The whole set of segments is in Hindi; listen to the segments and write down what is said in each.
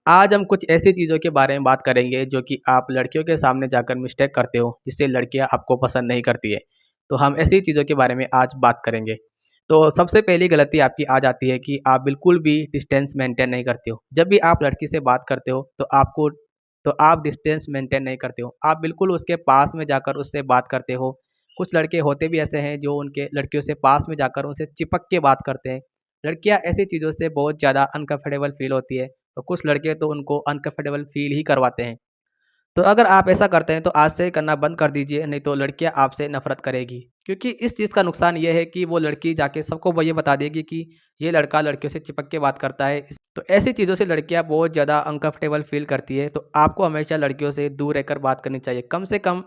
आज हम कुछ ऐसी चीज़ों के बारे में बात करेंगे जो कि आप लड़कियों के सामने जाकर मिस्टेक करते हो, जिससे लड़कियां आपको पसंद नहीं करती है। तो हम ऐसी चीज़ों के बारे में आज बात करेंगे। तो सबसे पहली गलती आपकी आ जाती है कि आप बिल्कुल भी डिस्टेंस मेंटेन नहीं करते हो। जब भी आप लड़की से बात करते हो तो आप डिस्टेंस मेंटेन नहीं करते हो। आप बिल्कुल उसके पास में जाकर उससे बात करते हो। कुछ लड़के होते भी ऐसे हैं जो उनके लड़कियों से पास में जाकर उनसे चिपक के बात करते हैं। लड़कियां ऐसी चीज़ों से बहुत ज़्यादा अनकंफर्टेबल फील होती है। तो कुछ लड़के तो उनको अनकंफर्टेबल फ़ील ही करवाते हैं। तो अगर आप ऐसा करते हैं तो आज से करना बंद कर दीजिए, नहीं तो लड़कियाँ आपसे नफ़रत करेगी। क्योंकि इस चीज़ का नुकसान ये है कि वो लड़की जाके सबको वो ये बता देगी कि ये लड़का लड़कियों से चिपक के बात करता है। तो ऐसी चीज़ों से लड़कियाँ बहुत ज़्यादा अनकंफर्टेबल फ़ील करती है। तो आपको हमेशा लड़कियों से दूर रहकर बात करनी चाहिए। कम से कम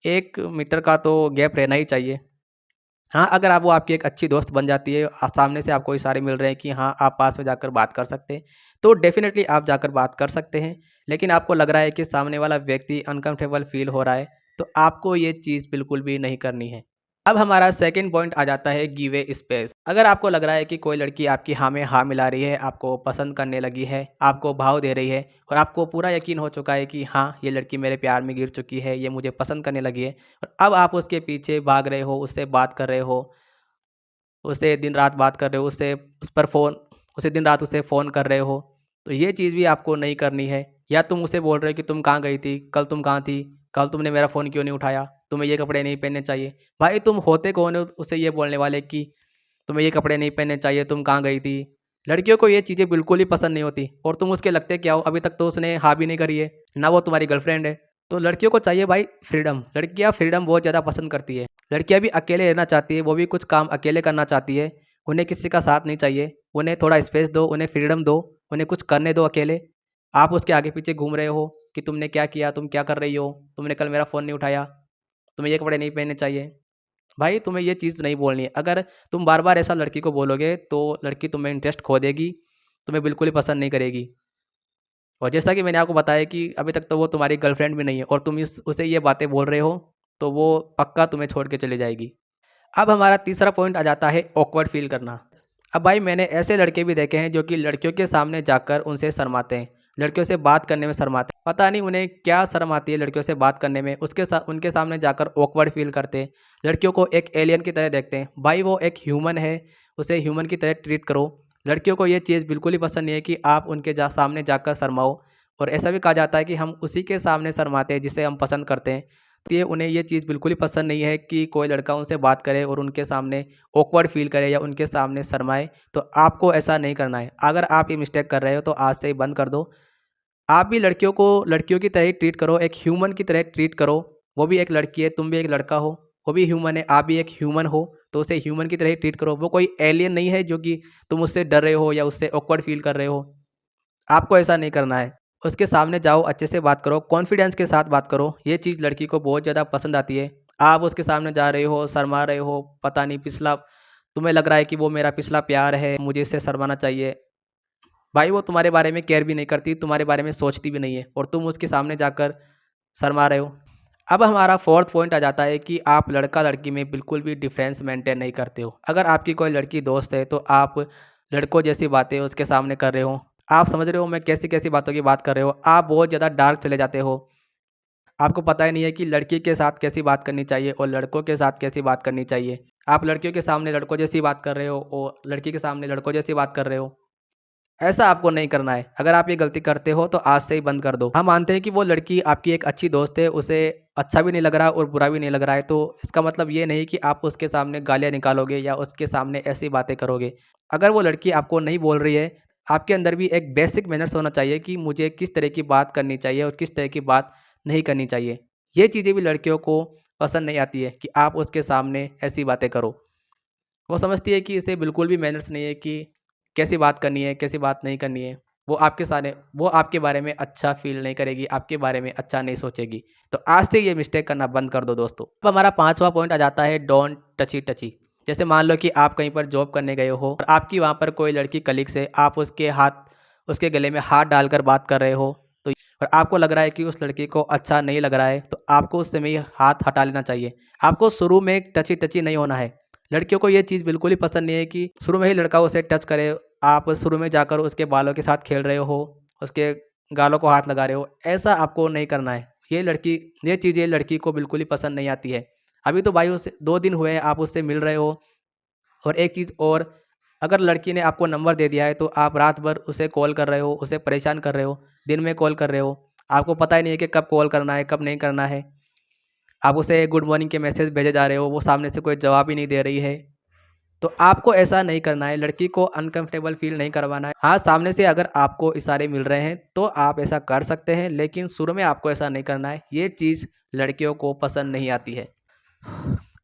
1 मीटर का तो गैप रहना ही चाहिए। हाँ, अगर आप वो आपकी एक अच्छी दोस्त बन जाती है, सामने से आपको इशारे मिल रहे हैं कि हाँ, आप पास में जाकर बात कर सकते हैं, तो डेफ़िनेटली आप जाकर बात कर सकते हैं। लेकिन आपको लग रहा है कि सामने वाला व्यक्ति अनकम्फ़र्टेबल फ़ील हो रहा है, तो आपको ये चीज़ बिल्कुल भी नहीं करनी है। अब हमारा सेकंड पॉइंट आ जाता है गिव ए स्पेस। अगर आपको लग रहा है कि कोई लड़की आपकी हाँ में हाँ मिला रही है, आपको पसंद करने लगी है, आपको भाव दे रही है और आपको पूरा यकीन हो चुका है कि हाँ, ये लड़की मेरे प्यार में गिर चुकी है, ये मुझे पसंद करने लगी है और अब आप उसके पीछे भाग रहे हो, उससे बात कर रहे हो, उससे दिन-रात बात कर रहे हो, उसे दिन-रात उसे फ़ोन कर रहे हो, तो ये चीज़ भी आपको नहीं करनी है। या तुम उसे बोल रहे हो कि तुम कहाँ गई थी? कल तुम कहाँ थी? कल तुमने मेरा फ़ोन क्यों नहीं उठाया? तुम्हें ये कपड़े नहीं पहनने चाहिए। भाई तुम होते कौन हो उसे ये बोलने वाले कि तुम्हें ये कपड़े नहीं पहनने चाहिए, तुम कहाँ गई थी? लड़कियों को ये चीज़ें बिल्कुल ही पसंद नहीं होती और तुम उसके लगते क्या हो? अभी तक तो उसने हाँ भी नहीं करी है, ना वो तुम्हारी गर्लफ्रेंड है। तो लड़कियों को चाहिए भाई फ्रीडम। लड़कियाँ फ्रीडम बहुत ज़्यादा पसंद करती है। लड़कियाँ भी अकेले रहना चाहती है, वो भी कुछ काम अकेले करना चाहती है। उन्हें किसी का साथ नहीं चाहिए। उन्हें थोड़ा स्पेस दो, उन्हें फ्रीडम दो, उन्हें कुछ करने दो अकेले। आप उसके आगे-पीछे घूम रहे हो कि तुमने क्या किया? तुम क्या कर रही हो? तुमने कल मेरा फ़ोन नहीं उठाया, तुम्हें ये कपड़े नहीं पहनने चाहिए। भाई तुम्हें ये चीज़ नहीं बोलनी है। अगर तुम बार-बार ऐसा लड़की को बोलोगे तो लड़की तुम्हें इंटरेस्ट खो देगी, तुम्हें बिल्कुल ही पसंद नहीं करेगी। और जैसा कि मैंने आपको बताया कि अभी तक तो वो तुम्हारी गर्लफ्रेंड भी नहीं है और तुम इस उसे ये बातें बोल रहे हो, तो वो पक्का तुम्हें छोड़ के चली जाएगी। अब हमारा तीसरा पॉइंट आ जाता है ऑकवर्ड फ़ील करना। अब भाई मैंने ऐसे लड़के भी देखे हैं जो कि लड़कियों के सामने जाकर उनसे शर्माते हैं, लड़कियों से बात करने में शर्माते हैं। पता नहीं उन्हें क्या शर्म आती है लड़कियों से बात करने में, उनके सामने जाकर ऑकवर्ड फ़ील करते हैं। लड़कियों को एक एलियन की तरह देखते हैं। भाई वो एक ह्यूमन है, उसे ह्यूमन की तरह ट्रीट करो। लड़कियों को ये चीज़ बिल्कुल ही पसंद नहीं है कि आप उनके सामने जाकर शर्माओ और ऐसा भी कहा जाता है कि हम उसी के सामने शर्माते हैं जिसे हम पसंद करते हैं। तो ये उन्हें ये चीज़ बिल्कुल ही पसंद नहीं है कि कोई लड़का उनसे बात करे और उनके सामने ऑकवर्ड फ़ील करे या उनके सामने शर्माए, तो आपको ऐसा नहीं करना है। अगर आप ये मिस्टेक कर रहे हो तो आज से ही बंद कर दो। आप भी लड़कियों को लड़कियों की तरह ही ट्रीट करो, एक ह्यूमन की तरह ट्रीट करो। वो भी एक लड़की है, तुम भी एक लड़का हो, वो भी ह्यूमन है, आप भी एक ह्यूमन हो, तो उसे ह्यूमन की तरह ही ट्रीट करो। वो कोई एलियन नहीं है जो कि तुम उससे डर रहे हो या उससे ऑकवर्ड फ़ील कर रहे हो। आपको ऐसा नहीं करना है। उसके सामने जाओ, अच्छे से बात करो, कॉन्फिडेंस के साथ बात करो। ये चीज़ लड़की को बहुत ज़्यादा पसंद आती है। आप उसके सामने जा रहे हो, शर्मा रहे हो, पता नहीं पिछला तुम्हें लग रहा है कि वो मेरा पिछला प्यार है, मुझे इससे शर्माना चाहिए। भाई वो तुम्हारे बारे में केयर भी नहीं करती, तुम्हारे बारे में सोचती भी नहीं है और तुम उसके सामने जाकर शर्मा रहे हो। अब हमारा फोर्थ पॉइंट आ जाता है कि आप लड़का-लड़की में बिल्कुल भी डिफ़रेंस मेंटेन नहीं करते हो। अगर आपकी कोई लड़की दोस्त है तो आप लड़कों जैसी बातें उसके सामने कर रहे हो। आप समझ रहे हो मैं कैसी-कैसी बातों की बात कर रहे हो। आप बहुत ज़्यादा डार्क चले जाते हो। आपको पता ही नहीं है कि लड़की के साथ कैसी बात करनी चाहिए और लड़कों के साथ कैसी बात करनी चाहिए। आप लड़कियों के सामने लड़कों जैसी बात कर रहे हो और लड़की के सामने लड़कों जैसी बात कर रहे हो। ऐसा आपको नहीं करना है। अगर आप ये गलती करते हो तो आज से ही बंद कर दो। हम मानते हैं कि वो लड़की आपकी एक अच्छी दोस्त है, उसे अच्छा भी नहीं लग रहा और बुरा भी नहीं लग रहा है, तो इसका मतलब ये नहीं कि आप उसके सामने गालियाँ निकालोगे या उसके सामने ऐसी बातें करोगे। अगर वो लड़की आपको नहीं बोल रही है, आपके अंदर भी एक बेसिक मैनर्स होना चाहिए कि मुझे किस तरह की बात करनी चाहिए और किस तरह की बात नहीं करनी चाहिए। ये चीज़ें भी लड़कियों को पसंद नहीं आती है कि आप उसके सामने ऐसी बातें करो। वो समझती है कि इसे बिल्कुल भी मैनर्स नहीं है कि कैसी बात करनी है, कैसी बात नहीं करनी है। वो आपके बारे में अच्छा फ़ील नहीं करेगी, आपके बारे में अच्छा नहीं सोचेगी। तो आज से ये मिस्टेक करना बंद कर दो दोस्तों। अब हमारा 5वां पॉइंट आ जाता है डोंट टची टची। जैसे मान लो कि आप कहीं पर जॉब करने गए हो और आपकी वहाँ पर कोई लड़की कलीग्स है, आप उसके गले में हाथ डालकर बात कर रहे हो, तो और आपको लग रहा है कि उस लड़की को अच्छा नहीं लग रहा है, तो आपको उस समय हाथ हटा लेना चाहिए। आपको शुरू में टची टची नहीं होना है। लड़कियों को ये चीज़ बिल्कुल ही पसंद नहीं है कि शुरू में ही लड़का उसे टच करे। आप शुरू में जाकर उसके बालों के साथ खेल रहे हो, उसके गालों को हाथ लगा रहे हो, ऐसा आपको नहीं करना है। ये चीज़ें लड़की को बिल्कुल ही पसंद नहीं आती है। अभी तो भाई उसे 2 दिन हुए हैं आप उससे मिल रहे हो। और एक चीज़ और, अगर लड़की ने आपको नंबर दे दिया है तो आप रात भर उसे कॉल कर रहे हो, उसे परेशान कर रहे हो, दिन में कॉल कर रहे हो। आपको पता ही नहीं है कि कब कॉल करना है, कब नहीं करना है। आप उसे गुड मॉर्निंग के मैसेज भेजे जा रहे हो, वो सामने से कोई जवाब ही नहीं दे रही है। तो आपको ऐसा नहीं करना है, लड़की को अनकंफर्टेबल फ़ील नहीं करवाना है। हाँ, सामने से अगर आपको इशारे मिल रहे हैं तो आप ऐसा कर सकते हैं, लेकिन शुरू में आपको ऐसा नहीं करना है। ये चीज़ लड़कियों को पसंद नहीं आती है।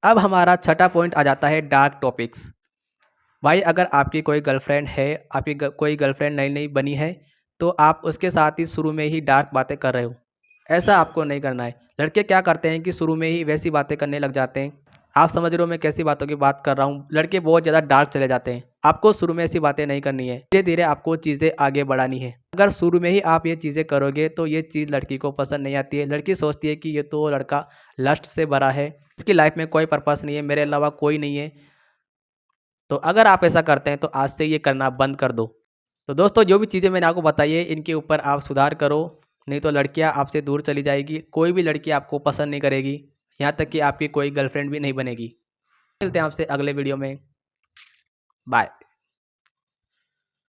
अब हमारा छठा पॉइंट आ जाता है डार्क टॉपिक्स। भाई अगर आपकी कोई गर्लफ्रेंड है, कोई गर्लफ्रेंड नई-नई बनी है, तो आप उसके साथ ही शुरू में ही डार्क बातें कर रहे हो। ऐसा आपको नहीं करना है। लड़के क्या करते हैं कि शुरू में ही वैसी बातें करने लग जाते हैं। आप समझ रहे हो मैं कैसी बातों की बात कर रहा हूँ। लड़के बहुत ज़्यादा डार्क चले जाते हैं। आपको शुरू में ऐसी बातें नहीं करनी है। धीरे-धीरे आपको चीज़ें आगे बढ़ानी है। अगर शुरू में ही आप ये चीज़ें करोगे तो ये चीज़ लड़की को पसंद नहीं आती है। लड़की सोचती है कि ये तो लड़का लस्ट से भरा है, इसकी लाइफ में कोई पर्पस नहीं है, मेरे अलावा कोई नहीं है। तो अगर आप ऐसा करते हैं तो आज से ये करना बंद कर दो। तो दोस्तों जो भी चीज़ें मैंने आपको बताई है इनके ऊपर आप सुधार करो, नहीं तो लड़कियां आपसे दूर चली जाएगी। कोई भी लड़की आपको पसंद नहीं करेगी, यहाँ तक कि आपकी कोई गर्लफ्रेंड भी नहीं बनेगी। मिलते हैं आपसे अगले वीडियो में। बाय।